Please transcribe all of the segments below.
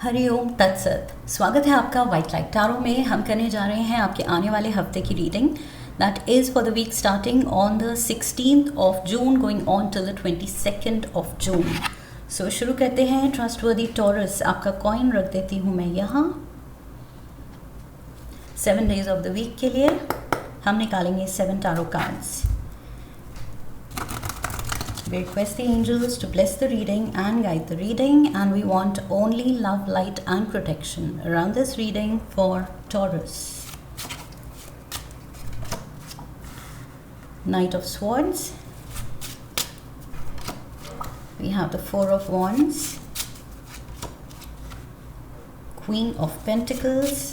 हरिओम तत्सत। स्वागत है आपका वाइट लाइट टारो में। हम करने जा रहे हैं आपके आने वाले हफ्ते की reading that is for the week starting on the 16th of June going on till the 22nd of June. So शुरू करते हैं। ट्रस्टवर्दी टॉरस, आपका कॉइन रख देती हूँ मैं यहाँ 7 डेज ऑफ द वीक के लिए। हम निकालेंगे 7 tarot cards. We request the angels to bless the reading and guide the reading, and we want only love, light and protection around this reading for Taurus. Knight of Swords. We have the Four of Wands, Queen of Pentacles,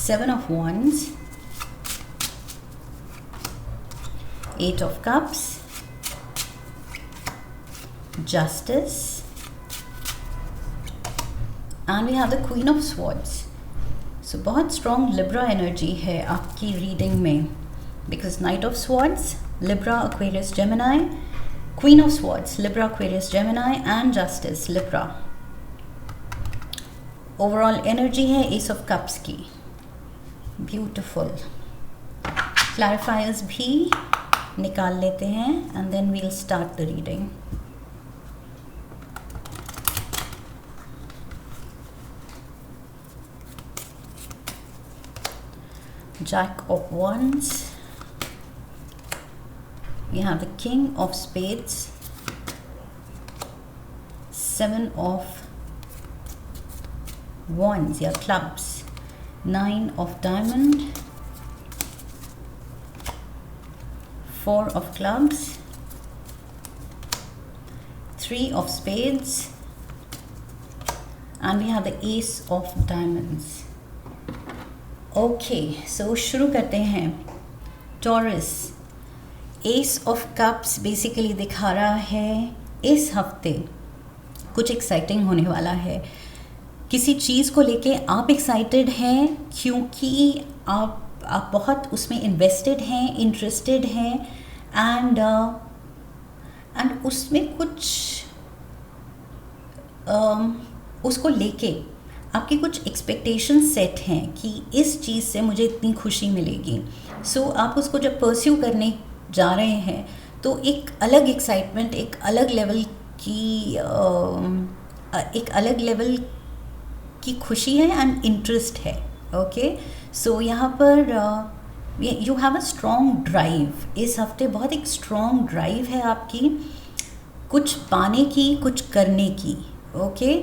Seven of Wands, Eight of Cups, Justice, and we have the Queen of Swords. So बहुत strong Libra energy है आपकी reading में, because Knight of Swords, Libra, Aquarius, Gemini, Queen of Swords, Libra, Aquarius, Gemini, and Justice, Libra. Overall energy है Ace of Cups की. Beautiful. Clarifiers भी निकाल लेते हैं and then we'll start the reading. Jack of Wands. We have the King of Spades, Seven of Wands या Clubs, Nine of Diamond, Four of Clubs, Three of Spades, and we have the Ace of Diamonds. Okay, so शुरू करते हैं। Taurus, Ace of Cups basically दिखा रहा है इस हफ्ते कुछ एक्साइटिंग होने वाला है। किसी चीज़ को लेके आप एक्साइटेड हैं क्योंकि आप बहुत उसमें इन्वेस्टेड हैं, इंटरेस्टेड हैं, एंड उसमें कुछ उसको लेके आपकी कुछ एक्सपेक्टेशन सेट हैं कि इस चीज़ से मुझे इतनी खुशी मिलेगी। सो आप उसको जब परस्यू करने जा रहे हैं तो एक अलग एक्साइटमेंट, एक अलग लेवल की खुशी है एंड इंटरेस्ट है। ओके, सो यहाँ पर you have a strong drive. इस हफ्ते बहुत एक स्ट्रॉन्ग ड्राइव है आपकी, कुछ पाने की, कुछ करने की। ओके,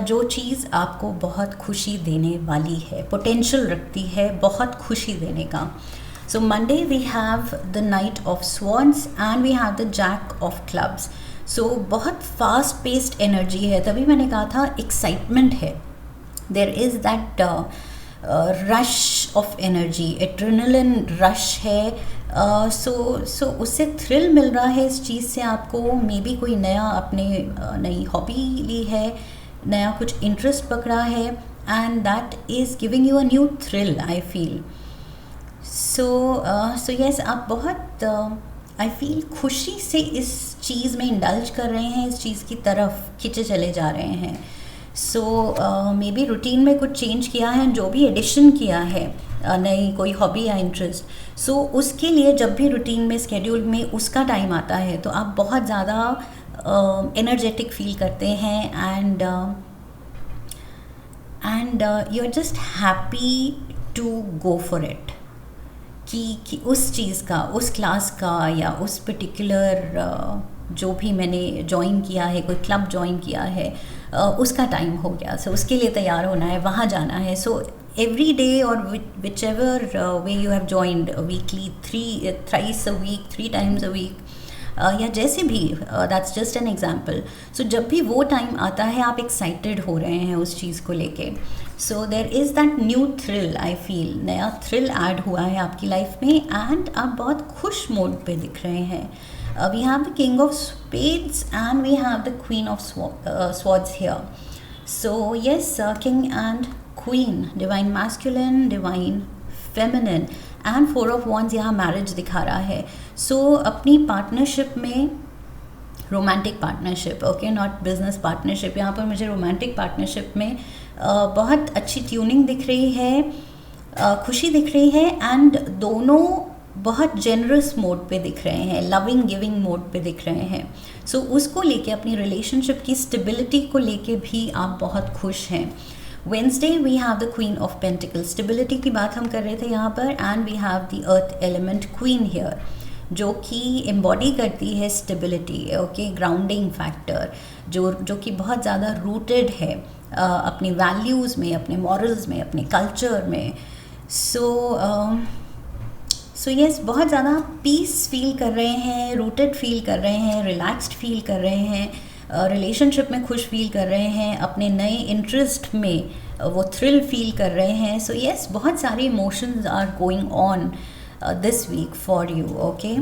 जो चीज़ आपको बहुत खुशी देने वाली है, पोटेंशियल रखती है बहुत खुशी देने का। So Monday we have the knight of swords and we have the jack of clubs. So बहुत फास्ट पेस्ड एनर्जी है, तभी मैंने कहा था एक्साइटमेंट है। There is that rush of energy, adrenaline rush है। सो उससे थ्रिल मिल रहा है इस चीज़ से आपको। मे बी कोई नया आपने नई हॉबी ली है, नया कुछ इंटरेस्ट पकड़ा है, and that is giving you a new thrill I feel. So yes, आप बहुत आई फील खुशी से इस चीज़ में इंडल्ज कर रहे हैं, इस चीज़ की तरफ खिंचे चले जा रहे हैं। सो मे बी रूटीन में कुछ चेंज किया है, जो भी एडिशन किया है नई कोई हॉबी या इंटरेस्ट, सो उसके लिए जब भी रूटीन में, स्केड्यूल में उसका टाइम आता है तो आप बहुत ज़्यादा एनर्जेटिक फील करते हैं and you are just happy to go for it. कि उस चीज़ का, उस क्लास का या उस पर्टिकुलर जो भी मैंने ज्वाइन किया है, कोई क्लब ज्वाइन किया है, उसका टाइम हो गया। सो उसके लिए तैयार होना है, वहाँ जाना है। सो एवरी डे और whichever way you have joined weekly, thrice a week, 3 times a week, या जैसे भी, that's just an example. So जब भी वो टाइम आता है आप एक्साइटेड हो रहे हैं उस चीज़ को लेके। So there is that new thrill, I feel नया थ्रिल ऐड हुआ है आपकी लाइफ में एंड आप बहुत खुश मोड पे दिख रहे हैं। We have the king of spades and we have the queen of swords here. So yes, king and queen, divine masculine, divine feminine, and 4 of Wands यहाँ मैरिज दिखा रहा है। सो अपनी पार्टनरशिप में romantic partnership, okay, not business partnership. यहाँ पर मुझे रोमांटिक पार्टनरशिप में बहुत अच्छी ट्यूनिंग दिख रही है, खुशी दिख रही है, एंड दोनों बहुत जेनरस मोड पे दिख रहे हैं, लविंग गिविंग मोड पे दिख रहे हैं। सो उसको लेके, अपनी रिलेशनशिप की स्टेबिलिटी को लेके भी आप बहुत खुश हैं। Wednesday we have the queen of pentacle, stability की बात हम कर रहे थे यहाँ पर, and we have the earth element queen here, जो कि एम्बॉडी करती है स्टेबिलिटी, ओके, ग्राउंडिंग फैक्टर, जो कि बहुत ज़्यादा रूटेड है अपनी वैल्यूज़ में, अपने मॉरल्स में, अपने कल्चर में। सो यस, बहुत ज़्यादा पीस फील कर रहे हैं, रूटेड फील कर रहे हैं, रिलैक्स्ड फील कर रहे हैं, रिलेशनशिप में खुश फील कर रहे हैं, अपने नए इंटरेस्ट में वो थ्रिल फील कर रहे हैं। सो यस, बहुत सारे emotions are going on this week for you, okay.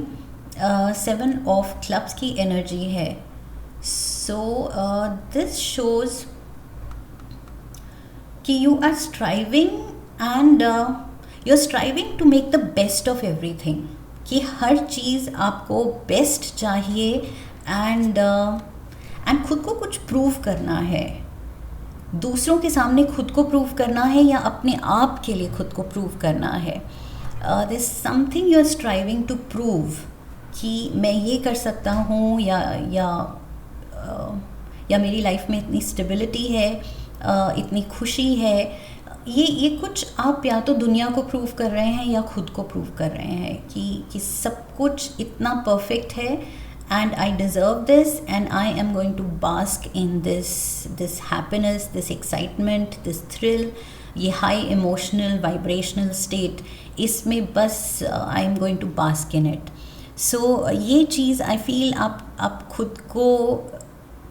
7 of clubs की एनर्जी है। सो दिस शोज़ कि you are striving and you are striving to make the best of everything, कि हर चीज़ आपको बेस्ट चाहिए, एंड खुद को कुछ प्रूव करना है, दूसरों के सामने खुद को प्रूव करना है, या अपने आप के लिए खुद को प्रूव करना है। There is something you are striving to prove, कि मैं ये कर सकता हूँ, या मेरी लाइफ में इतनी स्टेबिलिटी है, इतनी खुशी है। ये कुछ आप या तो दुनिया को प्रूव कर रहे हैं या खुद को प्रूव कर रहे हैं कि सब कुछ इतना परफेक्ट है, and I deserve this, and I am going to bask in this happiness, this excitement, this thrill, ये high emotional vibrational state, इसमें बस I am going to bask in it. So ये चीज़ I feel आप खुद को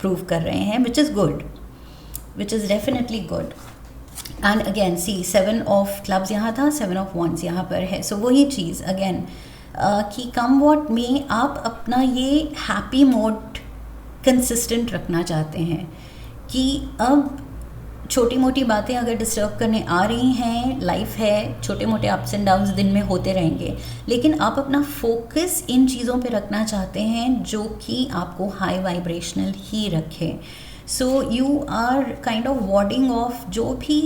prove कर रहे हैं, which is good, which is definitely good. And again see, 7 of clubs यहाँ था, 7 of wands यहाँ पर है। So वही चीज़ again, कि कम वॉट में आप अपना ये हैप्पी मोड कंसिस्टेंट रखना चाहते हैं, कि अब छोटी मोटी बातें अगर डिस्टर्ब करने आ रही हैं, लाइफ है, छोटे मोटे अप्स एंड डाउन्स दिन में होते रहेंगे, लेकिन आप अपना फोकस इन चीज़ों पे रखना चाहते हैं जो कि आपको हाई वाइब्रेशनल ही रखे। So you are kind of warding off जो भी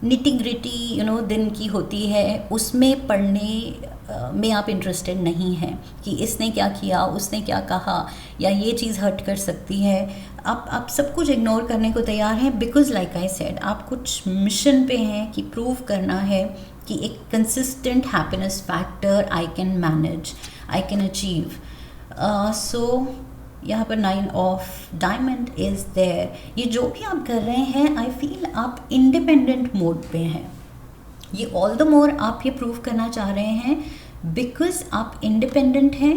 निटी ग्रिटी दिन की होती है, उसमें पढ़ने में आप इंटरेस्टेड नहीं हैं, कि इसने क्या किया, उसने क्या कहा, या ये चीज़ हर्ट कर सकती है। आप सब कुछ इग्नोर करने को तैयार हैं, बिकॉज लाइक आई सेड, आप कुछ मिशन पे हैं कि प्रूव करना है कि एक consistent happiness factor I can manage, I can achieve. So यहाँ पर 9 ऑफ डायमंड इज़ देयर। ये जो भी आप कर रहे हैं, आई फील आप इंडिपेंडेंट मोड पे हैं। ये ऑल द मोर आप ये प्रूव करना चाह रहे हैं बिकॉज आप इंडिपेंडेंट हैं,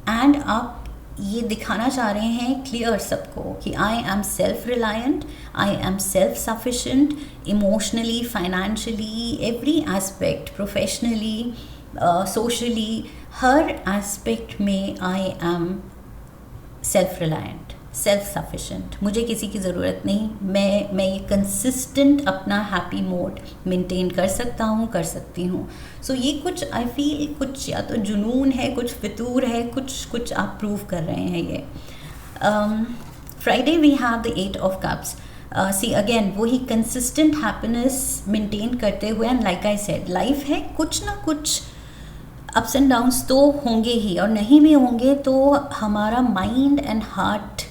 एंड आप ये दिखाना चाह रहे हैं क्लियर सबको कि I am self reliant, I am self sufficient, emotionally, financially, every aspect, professionally, socially, हर एस्पेक्ट में I am self reliant, self sufficient. मुझे किसी की ज़रूरत नहीं, मैं ये कंसिस्टेंट अपना हैप्पी मोड मेंटेन कर सकता हूँ, कर सकती हूँ। सो ये कुछ आई फील कुछ या तो जुनून है, कुछ फितूर है, कुछ आप प्रूव कर रहे हैं ये। Friday we have the 8 of cups. See again वही कंसिस्टेंट हैप्पीनेस मेंटेन करते हुए, and like I said, life है, कुछ ना कुछ अप्स एंड डाउन्स तो होंगे ही, और नहीं भी होंगे तो हमारा माइंड एंड हार्ट,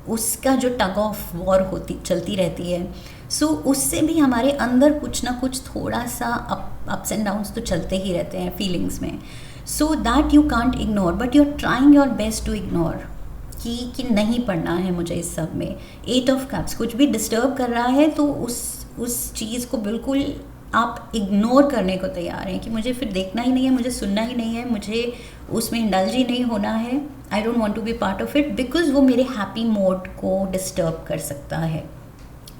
उसका जो टग ऑफ वॉर चलती रहती है। सो उससे भी हमारे अंदर कुछ ना कुछ थोड़ा सा अप्स एंड डाउन्स तो चलते ही रहते हैं फीलिंग्स में। So that you can't ignore, but you are trying your best to ignore, कि नहीं पढ़ना है मुझे इस सब में। 8 ऑफ कप्स, कुछ भी डिस्टर्ब कर रहा है तो उस चीज़ को बिल्कुल आप इग्नोर करने को तैयार हैं, कि मुझे फिर देखना ही नहीं है, मुझे सुनना ही नहीं है, मुझे उसमें इंडल्ज ही नहीं होना है, I don't want to be part of it, because वो मेरे हैप्पी मोड को डिस्टर्ब कर सकता है।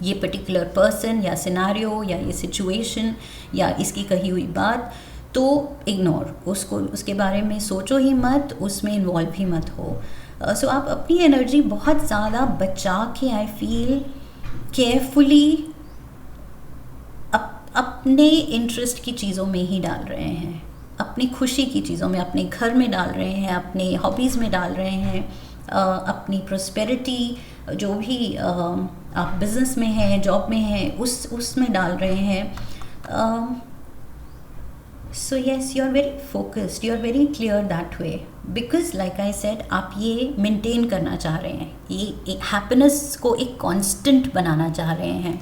ये पर्टिकुलर पर्सन या सिनारियो या ये सिचुएशन या इसकी कही हुई बात, तो इग्नोर उसको, उसके बारे में सोचो ही मत, उसमें इन्वॉल्व ही मत हो। सो आप अपनी एनर्जी बहुत ज़्यादा बचा के, आई फील केयरफुली अपने इंटरेस्ट की चीज़ों में ही डाल रहे हैं, अपनी खुशी की चीज़ों में, अपने घर में डाल रहे हैं, अपने हॉबीज़ में डाल रहे हैं, अपनी प्रोस्पेरिटी जो भी आप बिज़नेस में हैं, जॉब में हैं, उसमें डाल रहे हैं. So yes, you are very focused, you are very clear that way, because like I said, आप ये मेंटेन करना चाह रहे हैं, ये एक हैप्पीनेस को एक कांस्टेंट बनाना चाह रहे हैं.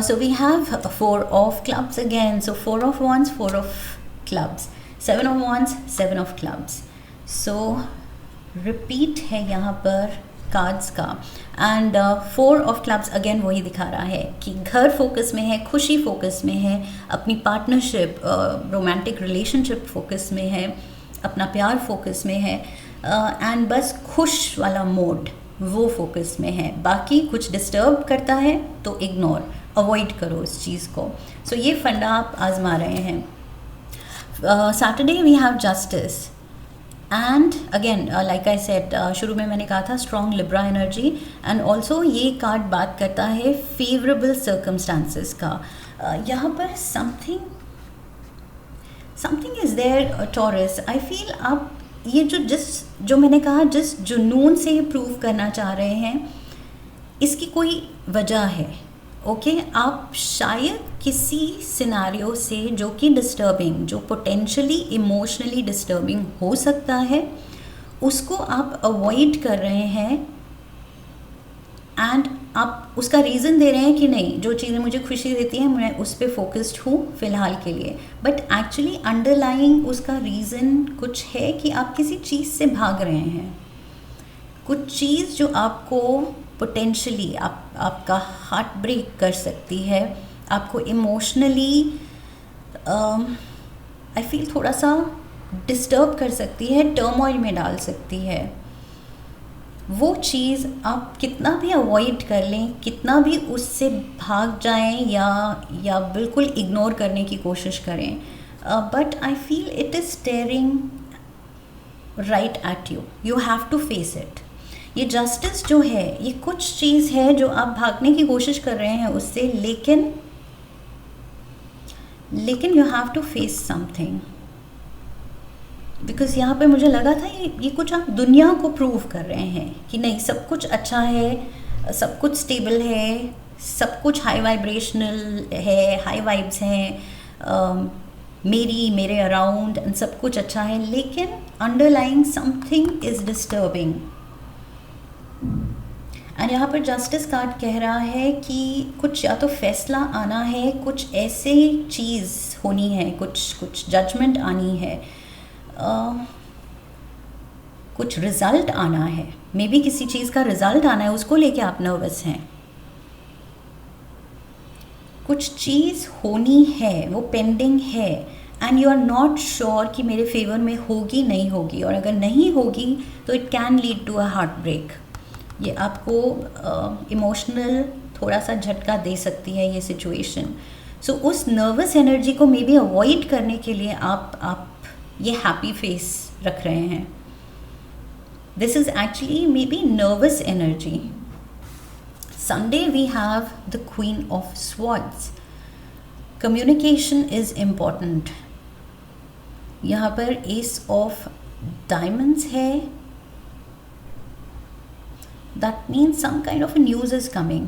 So we have 4 of clubs again, so 4 of wands, 4 of clubs, 7 of wands, 7 of clubs. So repeat है यहाँ पर कार्ड्स का. एंड 4 ऑफ क्लब्स अगेन वही दिखा रहा है कि घर फोकस में है, खुशी फोकस में है, अपनी पार्टनरशिप, रोमांटिक रिलेशनशिप फोकस में है, अपना प्यार फोकस में है, एंड बस खुश वाला मोड वो फोकस में है. बाकी कुछ डिस्टर्ब करता है तो इग्नोर, अवॉइड करो उस चीज़ को. सो ये फंडा आप आजमा रहे हैं. Saturday we have justice and again like I said, शुरू में मैंने कहा था strong Libra energy, and also ये कार्ड बात करता है फेवरेबल सर्कमस्टांसेस का. यहाँ पर something is there Taurus. I feel आप ये जो मैंने कहा, जिस जुनून से ये प्रूव करना चाह रहे हैं, इसकी कोई वजह है. ओके, आप शायद किसी सिनारियो से जो कि डिस्टर्बिंग, जो पोटेंशियली इमोशनली डिस्टर्बिंग हो सकता है, उसको आप अवॉइड कर रहे हैं, एंड आप उसका रीज़न दे रहे हैं कि नहीं, जो चीज़ें मुझे खुशी देती हैं मैं उस पर फोकस्ड हूँ फ़िलहाल के लिए. बट एक्चुअली अंडरलाइंग उसका रीज़न कुछ है कि आप किसी चीज़ से भाग रहे हैं, कुछ चीज़ जो आपको पोटेंशली आपका हार्ट ब्रेक कर सकती है, आपको इमोशनली आई फील थोड़ा सा डिस्टर्ब कर सकती है, टर्मोइल में डाल सकती है. वो चीज़ आप कितना भी अवॉइड कर लें, कितना भी उससे भाग जाएं या बिल्कुल इग्नोर करने की कोशिश करें, but I feel it is staring right at you. You have to face it. ये जस्टिस जो है, ये कुछ चीज़ है जो आप भागने की कोशिश कर रहे हैं उससे, लेकिन you have to face something. Because यहाँ पे मुझे लगा था ये कुछ आप दुनिया को प्रूव कर रहे हैं कि नहीं, सब कुछ अच्छा है, सब कुछ स्टेबल है, सब कुछ हाई वाइब्रेशनल है, हाई वाइब्स हैं, मेरे अराउंड, एंड सब कुछ अच्छा है, लेकिन underlying something is disturbing. And यहाँ पर जस्टिस कार्ड कह रहा है कि कुछ या तो फैसला आना है, कुछ ऐसे चीज़ होनी है, कुछ जजमेंट आनी है, कुछ रिज़ल्ट आना है, मे बी किसी चीज़ का रिज़ल्ट आना है, उसको लेके आप नर्वस हैं. कुछ चीज़ होनी है, वो पेंडिंग है, and you are not sure कि मेरे फेवर में होगी नहीं होगी, और अगर नहीं होगी तो it can lead to a heartbreak. ये आपको इमोशनल थोड़ा सा झटका दे सकती है ये सिचुएशन. सो उस नर्वस एनर्जी को मे बी अवॉइड करने के लिए आप ये हैप्पी फेस रख रहे हैं. This is actually maybe nervous energy. Sunday we have the queen of swords. Communication is important. यहाँ पर एस ऑफ डायमंड्स है. That means some kind of news is coming.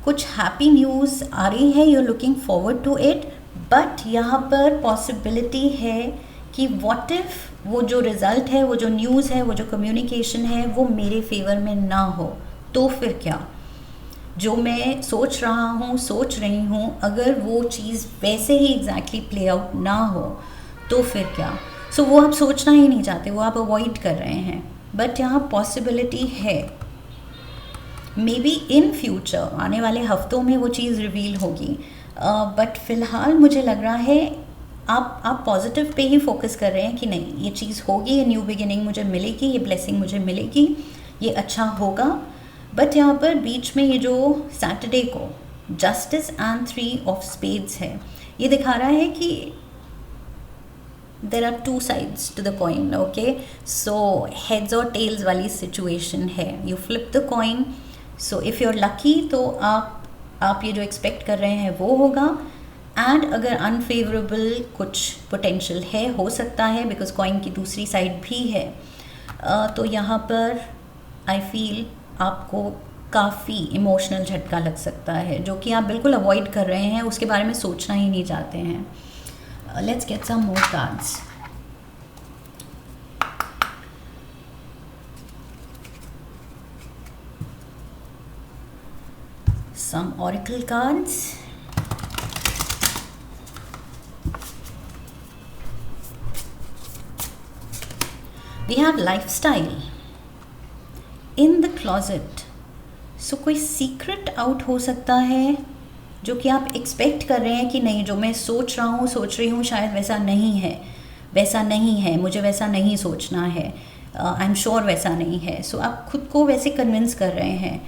कुछ हैप्पी न्यूज़ आ रही है, you are looking forward to it, but यहाँ पर possibility है कि व्हाट इफ़ वो जो रिज़ल्ट है, वो जो न्यूज़ है, वो जो कम्युनिकेशन है, वो मेरे फेवर में ना हो, तो फिर क्या. जो मैं सोच रही हूँ, अगर वो चीज़ वैसे ही एग्जैक्टली प्ले आउट ना हो तो फिर क्या. सो वो आप सोचना ही नहीं चाहते, वो आप अवॉइड कर रहे हैं. बट यहाँ पॉसिबिलिटी है, मे बी इन फ्यूचर, आने वाले हफ्तों में वो चीज़ रिवील होगी. बट फ़िलहाल मुझे लग रहा है आप पॉजिटिव पे ही फोकस कर रहे हैं कि नहीं, ये चीज़ होगी, ये न्यू बिगिनिंग मुझे मिलेगी, ये ब्लेसिंग मुझे मिलेगी, ये अच्छा होगा. बट यहाँ पर बीच में ये जो सैटरडे को जस्टिस एंड 3 ऑफ स्पेड्स है, ये दिखा रहा है कि there are 2 sides to the coin. Okay, so heads और टेल्स वाली सिचुएशन है. You flip the coin. So if you are lucky तो आप ये जो एक्सपेक्ट कर रहे हैं वो होगा. एंड अगर अनफेवरेबल कुछ पोटेंशियल है, हो सकता है, बिकॉज कॉइन की दूसरी साइड भी है, तो यहाँ पर आई फील आपको काफ़ी इमोशनल झटका लग सकता है, जो कि आप बिल्कुल अवॉइड कर रहे हैं, उसके बारे में सोचना ही नहीं चाहते हैं। Let's get some more cards. Some oracle cards. We have lifestyle in the closet. So कोई सीक्रेट आउट हो सकता है जो कि आप एक्सपेक्ट कर रहे हैं कि नहीं, जो मैं सोच रही हूँ शायद वैसा नहीं है, मुझे वैसा नहीं सोचना है, आई एम श्योर वैसा नहीं है। सो आप खुद को वैसे कन्विंस कर रहे हैं,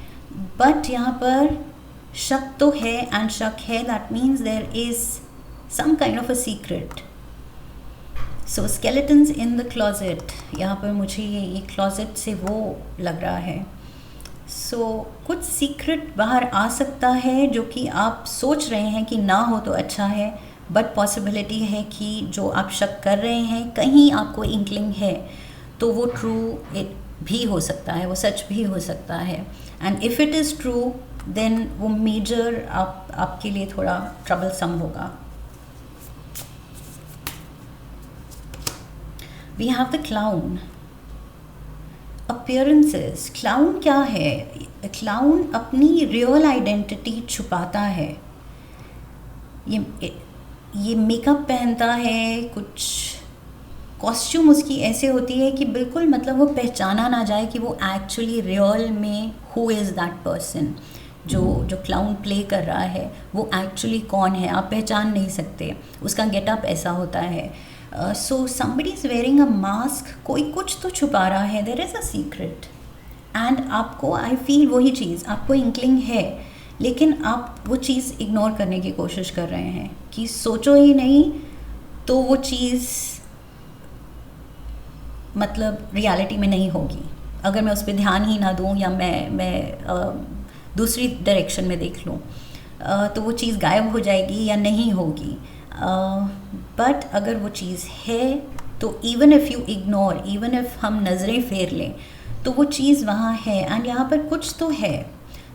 बट यहाँ पर शक तो है, एंड शक है, that means there is some kind of a secret. So skeletons in the closet, यहाँ पर मुझे ये क्लॉजेट से वो लग रहा है। सो कुछ सीक्रेट बाहर आ सकता है जो कि आप सोच रहे हैं कि ना हो तो अच्छा है, बट पॉसिबिलिटी है कि जो आप शक कर रहे हैं, कहीं आपको इंक्लिंग है, तो वो ट्रू भी हो सकता है, वो सच भी हो सकता है। And if it is true, then वो मेजर आपके लिए थोड़ा ट्रबलसम होगा। We have the clown. Appearances, clown क्या है? क्लाउन अपनी रियल आइडेंटिटी छुपाता है। ये मेकअप पहनता है, कुछ कॉस्ट्यूम उसकी ऐसे होती है कि बिल्कुल मतलब वो पहचाना ना जाए कि वो एक्चुअली रियल में हु इज़ दैट पर्सन। जो क्लाउन प्ले कर रहा है वो एक्चुअली कौन है, आप पहचान नहीं सकते, उसका गेटअप ऐसा होता है। So somebody is wearing a mask, कोई कुछ तो छुपा रहा है, there is a secret. And आपको आई फील वही चीज़, आपको इंक्लिंग है, लेकिन आप वो चीज़ इग्नोर करने की कोशिश कर रहे हैं कि सोचो ही नहीं तो वो चीज़ मतलब रियलिटी में नहीं होगी। अगर मैं उस पर ध्यान ही ना दूँ या मैं दूसरी डायरेक्शन में देख लूँ, तो वो चीज़ गायब हो जाएगी या नहीं होगी। बट अगर वो चीज़ है तो even if you ignore, even if हम नज़रें फेर लें, तो वो चीज़ वहाँ है। एंड यहाँ पर कुछ तो है।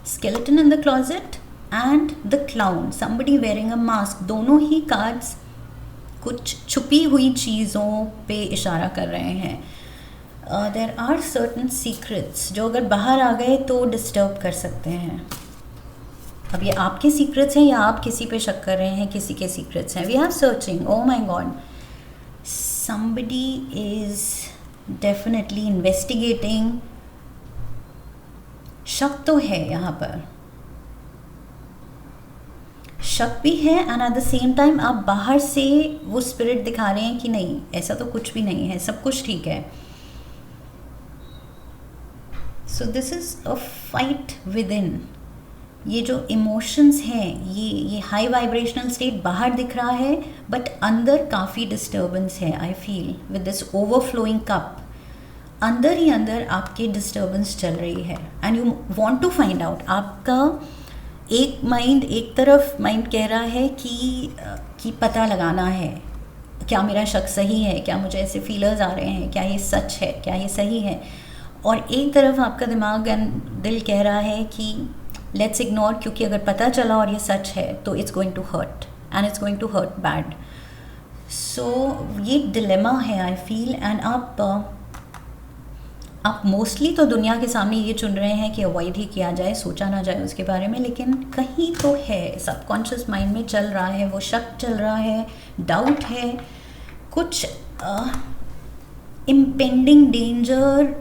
Skeleton in the closet and the clown, somebody wearing a mask, दोनों ही कार्ड्स कुछ छुपी हुई चीज़ों पे इशारा कर रहे हैं। देयर आर सर्टन सीक्रेट्स जो अगर बाहर आ गए तो डिस्टर्ब कर सकते हैं। अब ये आपके सीक्रेट्स हैं या आप किसी पे शक कर रहे हैं किसी के सीक्रेट्स हैं? We have searching, oh my god, somebody is definitely investigating. शक तो है, यहाँ पर शक भी है, and at the same time आप बाहर से वो स्पिरिट दिखा रहे हैं कि नहीं, ऐसा तो कुछ भी नहीं है, सब कुछ ठीक है। So this is a fight with in. ये जो इमोशंस हैं, ये हाई वाइब्रेशनल स्टेट बाहर दिख रहा है, बट अंदर काफ़ी डिस्टर्बेंस है। I feel with this overflowing cup, अंदर ही अंदर आपकी डिस्टर्बेंस चल रही है, and you want to find out. आपका एक तरफ माइंड कह रहा है कि पता लगाना है, क्या मेरा शक सही है, क्या मुझे ऐसे फीलर्स आ रहे हैं, क्या ये सच है, क्या ये सही है। और एक तरफ आपका दिमाग एंड दिल कह रहा है कि लेट्स इग्नोर, क्योंकि अगर पता चला और ये सच है तो it's going to hurt, and it's going to hurt bad. So ये डिलेमा है आई फील। एंड आप मोस्टली तो दुनिया के सामने ये चुन रहे हैं कि अवॉइड ही किया जाए, सोचा ना जाए उसके बारे में, लेकिन कहीं तो है, सबकॉन्शियस माइंड में चल रहा है, वो शक चल रहा है, डाउट है, कुछ इम्पेंडिंग डेंजर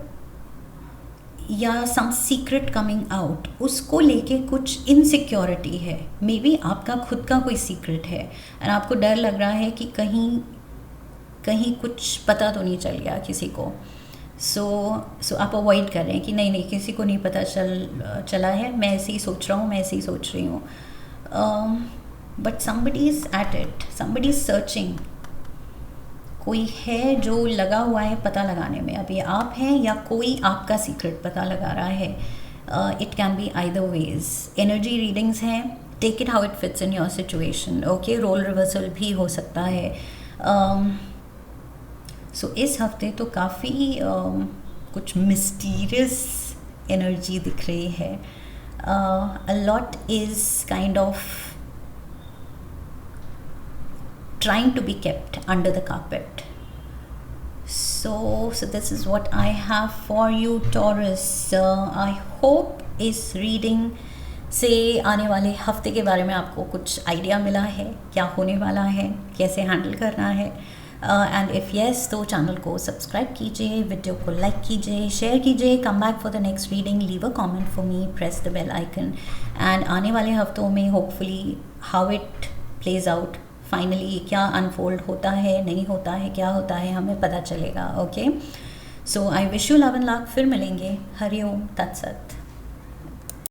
या सम सीक्रेट कमिंग आउट, उसको लेके कुछ इनसिक्योरिटी है। मे बी आपका खुद का कोई सीक्रेट है और आपको डर लग रहा है कि कहीं कुछ पता तो नहीं चल गया किसी को। सो आप अवॉइड कर रहे हैं कि नहीं किसी को नहीं पता चला है, मैं ऐसे ही सोच रहा हूँ, मैं ऐसे ही सोच रही हूँ। But somebody is at it, somebody is searching. कोई है जो लगा हुआ है पता लगाने में। अब ये आप हैं या कोई आपका सीक्रेट पता लगा रहा है। It can be either ways. Energy readings हैं, take it how it fits in your situation, okay. Role reversal भी हो सकता है। सो इस हफ्ते तो काफ़ी कुछ मिस्टीरियस एनर्जी दिख रही है। A lot is kind of trying to be kept under the carpet. So this is what I have for you, Taurus. I hope इस रीडिंग से आने वाले हफ्ते के बारे में आपको कुछ आइडिया मिला है, क्या होने वाला है, कैसे हैंडल करना है। एंड इफ़ येस तो चैनल को सब्सक्राइब कीजिए, वीडियो को लाइक कीजिए, शेयर कीजिए, come back for the next reading, leave a comment for me, press the bell icon. And आने वाले हफ्तों में hopefully how it plays out, finally क्या अनफोल्ड होता है, नहीं होता है, क्या होता है, हमें पता चलेगा, okay. So I wish you love and luck. फिर मिलेंगे। हरि ओम तत्सत।